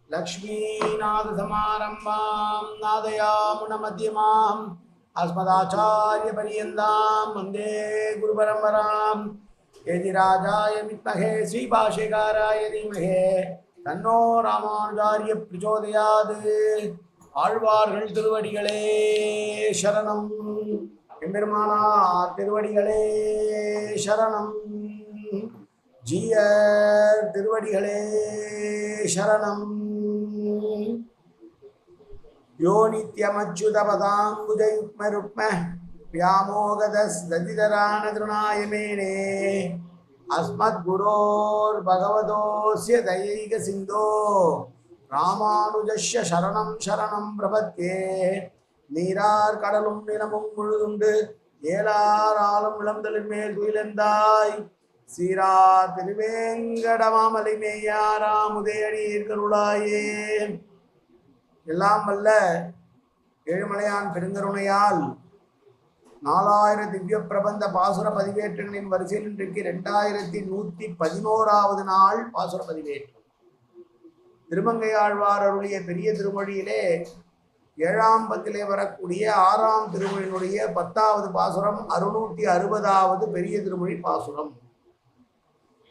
लक्ष्मीनाथसमारम्भां नादयामुनमध्यमाम् अस्मदाचार्यपर्यन्तां वन्दे गुरुपरम्परां यतिराजाय विद्महे श्रीभाष्यकाराय धीमहि तन्नो रामानुजार्य प्रचोदयात् ஆழ்வார்கள் திருவடிகளே சரணம் எம்பெருமானார் திருவடிகளே சரணம் ஜீயர் திருவடிகளே சரணம் யோ நித்யமச்சுதபதாம்புஜயுக்மருக்ம व्यामोगदस्दतितराणतृणायमेने अस्मद्गुरोर् भगवतोऽस्य दयैकसिन्धो ராமானுஜஸ்ய சரணம் சரணம் பிரபத்யே நீரார் கடலும் நிலமும் முழுதுண்டு ஏலார் ஆளும் இளந்தலின் மேல் துயிலந்தாய் சீரா திருவேங்கடமாமலை மேயாராமுதேயடியீர் கருளாயே. எல்லாம் வல்ல ஏழுமலையான் பெருங்கருணையால் 4000 திவ்ய பிரபந்த பாசுர பதிவேற்றங்களின் வரிசையில் இன்றைக்கு 2111வது நாள் பாசுர பதிவேற்று. திருமங்கையாழ்வார் அருளிய பெரிய திருமொழியிலே 7ஆம் பத்திலே வரக்கூடிய 6ஆம் திருமொழியினுடைய 10வது பாசுரம் 660வது பெரிய திருமொழி பாசுரம்.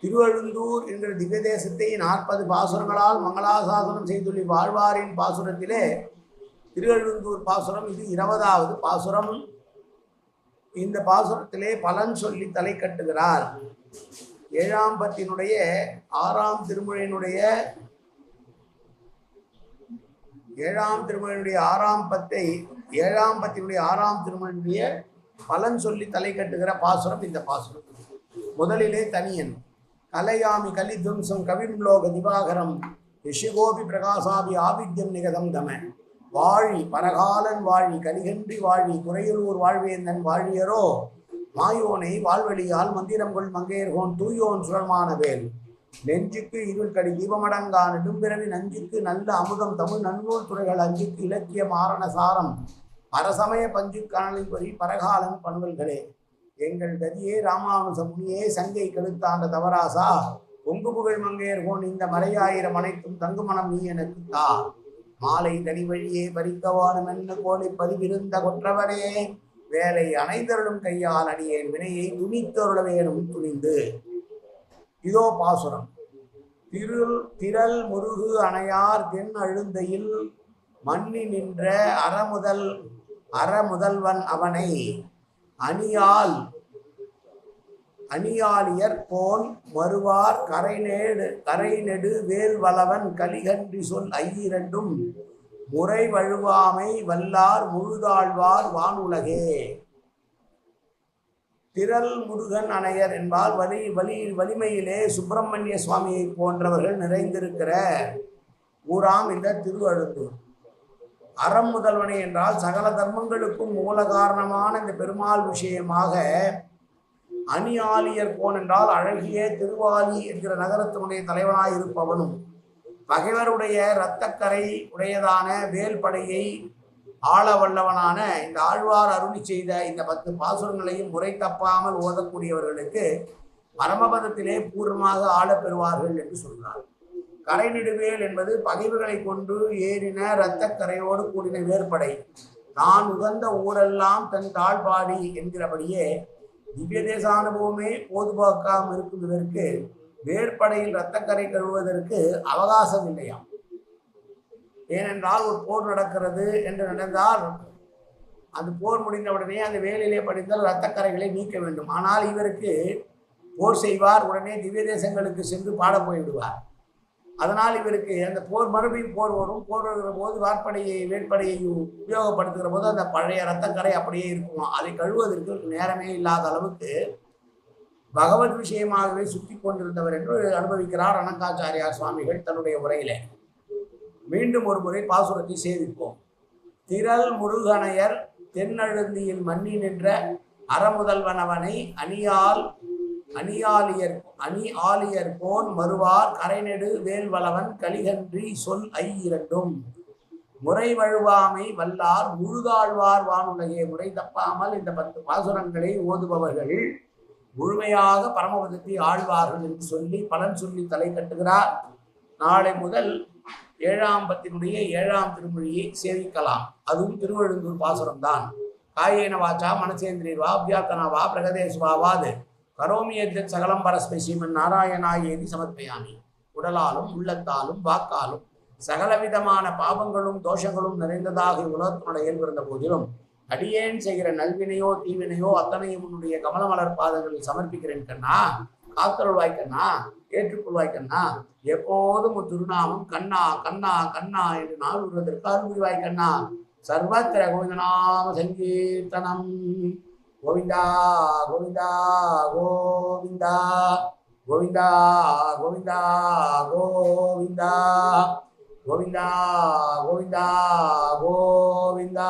திருவழுந்தூர் என்ற திவ்ய தேசத்தை 40 பாசுரங்களால் மங்களாசாசனம் செய்துள்ள வாழ்வாரின் பாசுரத்திலே திருவழுந்தூர் பாசுரம் இது 20வது பாசுரம். இந்த பாசுரத்திலே பலன் சொல்லி தலை கட்டுகிறார். 7ஆம் பத்தினுடைய 6ஆம் திருமொழியினுடைய 7ஆம் திருமொழியினுடைய 6ஆம் பத்தை 7ஆம் பத்தினுடைய 6ஆம் திருமொழியினுடைய பலன் சொல்லி தலை கட்டுகிற பாசுரம் இந்த பாசுரம். முதலிலே தனியன் கலையாமி கலிதும்சம் கவிம்லோக திவாகரம் யஷிகோபி பிரகாசாபி ஆபித்யம் நிகதம் தம வாழி பரகாலன் வாழி கலிகன்றி வாழி குறையலூர் வாழ்வேந்தன் வாழியரோ மாயோனை வாழ்வழியால் மந்திரங்கொள் மங்கையர்கோன் தூயோன் சுரமான வேல் நெஞ்சுக்கு இருள்கடி தீபமடங்கா நெடும்பிறவி நஞ்சுக்கு நல்ல அமுதம் தமிழ் நன்னூல் துறைகள் அஞ்சுக்கு இலக்கிய மாரண சாரம் பரசமய பஞ்சு கணலில் பரி பரகாலன் பண்பல்களே எங்கள் கதியே ராமானுச முனியே சங்கை கெடுத்தாண்ட தவராசா பொங்கு புகழ் மங்கையர்கோன் இந்த மறையாயிரம் அனைத்தும் தங்குமணம் நீ எனக்கு தா மாலை தனி வழியே பறிக்கவானும் என்ன கோலை பதிவிருந்த கொற்றவனே வேலை அனைத்தருளும் கையால் அடியேன் வினையை துணித்தருள வேணும் துணிந்து. இதோ பாசுரம். திரள் முருகு அணையார் தென் அழுந்தையில் மன்னி நின்ற அறமுதல்வன் அவனை அணியாளியர் போன் மறுவார் கரைநெடு வேல் வளவன் கலிகன்றி சொல் ஐயிரண்டும் முறை வழுவாமை வல்லார் முழுதாழ்வார் வானுலகே. திரள் முருகன் அணையர் என்பால் வலிமையிலே சுப்பிரமணிய சுவாமியை போன்றவர்கள் நிறைந்திருக்கிற ஊராம் இந்த திருவழுந்தூர். அறம் முதல்வனை என்றால் சகல தர்மங்களுக்கும் மூல காரணமான இந்த பெருமாள் விஷயமாக அணியாளியர் போன் என்றால் அழகிய திருவாலி என்கிற நகரத்தினுடைய தலைவனாய் இருப்பவனும் பகைவருடைய இரத்தக்கரை உடையதான வேல்படையை ஆள வல்லவனான இந்த ஆழ்வார் அருளி செய்த இந்த 10 பாசுரங்களையும் முறை தப்பாமல் ஓதக்கூடியவர்களுக்கு பரமபதத்திலே பூர்வமாக ஆளப் பெறுவார்கள் என்று சொல்கிறார். கரை நெடுவேல் என்பது பகைவர்களை கொண்டு ஏறின இரத்தக்கரையோடு கூடின வேற்படை. தான் உகந்த ஊரெல்லாம் தன் தாழ்பாடி என்கிறபடியே திவ்ய தேசானுபவமே போதுபாக்காமல் இருக்குவதற்கு வேற்படையில் இரத்தக்கரை கழுவதற்கு அவகாசம் இல்லையாம். ஏனென்றால் ஒரு போர் நடக்கிறது என்று நடந்தால் அந்த போர் முடிந்தவுடனே அந்த வேலிலே படிந்தால் இரத்தக்கரைகளை நீக்க வேண்டும். ஆனால் இவருக்கு போர் செய்வார், உடனே திவ்ய தேசங்களுக்கு சென்று பாட போய்விடுவார். அதனால் இவருக்கு அந்த போர் மறுபடியும் போர் வரும். போர் வருகிற போது வேட்படையை உபயோகப்படுத்துகிற போது அந்த பழைய இரத்தக்கரை அப்படியே இருக்குமா, அதை கழுவதற்கு நேரமே இல்லாத அளவுக்கு பகவத் விஷயமாகவே சுற்றி கொண்டிருந்தவர் என்று அனுபவிக்கிறார் அனந்தாச்சாரியார் சுவாமிகள் தன்னுடைய உரையிலே. மீண்டும் ஒரு முறை பாசுரத்தை சேவிப்போம். திரள் முருகனையர் தென்னழுந்தியில் மன்னி நின்ற அறமுதல்வனவனை அணியாளியர் போன் மறுவார் கரைநெடு வேல்வளவன் கலிகன்றி சொல் ஐயிரண்டும் முறை வழுவாமை வல்லார் முழுதாழ்வார் வானுலகே. முறை தப்பாமல் இந்த 10 பாசுரங்களை ஓதுபவர்கள் முழுமையாக பரமபதத்தை ஆழ்வார்கள் என்று சொல்லி பலன் சொல்லி தலை கட்டுகிறார். நாளை முதல் ஏழாம் பத்தினுடைய 7ஆம் திருமொழியை சேவிக்கலாம். அதுவும் திருவழுந்தூர் பாசுரம் தான். காயேன வாச்சா மனசேந்திரியர்வா அபியாத்தனாவா பிரகதேசுவாவாது கரோமி எத்தத் சகலம் பரஸ்மை ஸ்ரீமன் நாராயணாயேதி சமர்ப்பயாமி. உடலாலும் உள்ளத்தாலும் வாக்காலும் சகலவிதமான பாவங்களும் தோஷங்களும் நிறைந்ததாக உலகத்தினுடைய இயல்பிருந்த போதிலும் அடியேன் செய்கிற நல்வினையோ தீவினையோ அத்தனையும் உன்னுடைய கமலமலர் பாதங்களில் சமர்ப்பிக்கிறேன் கண்ணா. காத்தருள்வாய் கண்ணா, ஏற்றுக்கொள்வாய் கண்ணா. எப்போதும் ஒரு திருநாமம் கண்ணா கண்ணா கண்ணா என்று நாள் விடுவதற்கு அருள்வாய் கண்ணா. சர்வத்திர கோவிந்தநாம சங்கீர்த்தனம். கோவிந்தா கோவிந்தா கோவிந்தா கோவிந்தா கோவிந்தா கோவிந்தா கோவிந்தா கோவிந்தா கோவிந்தா.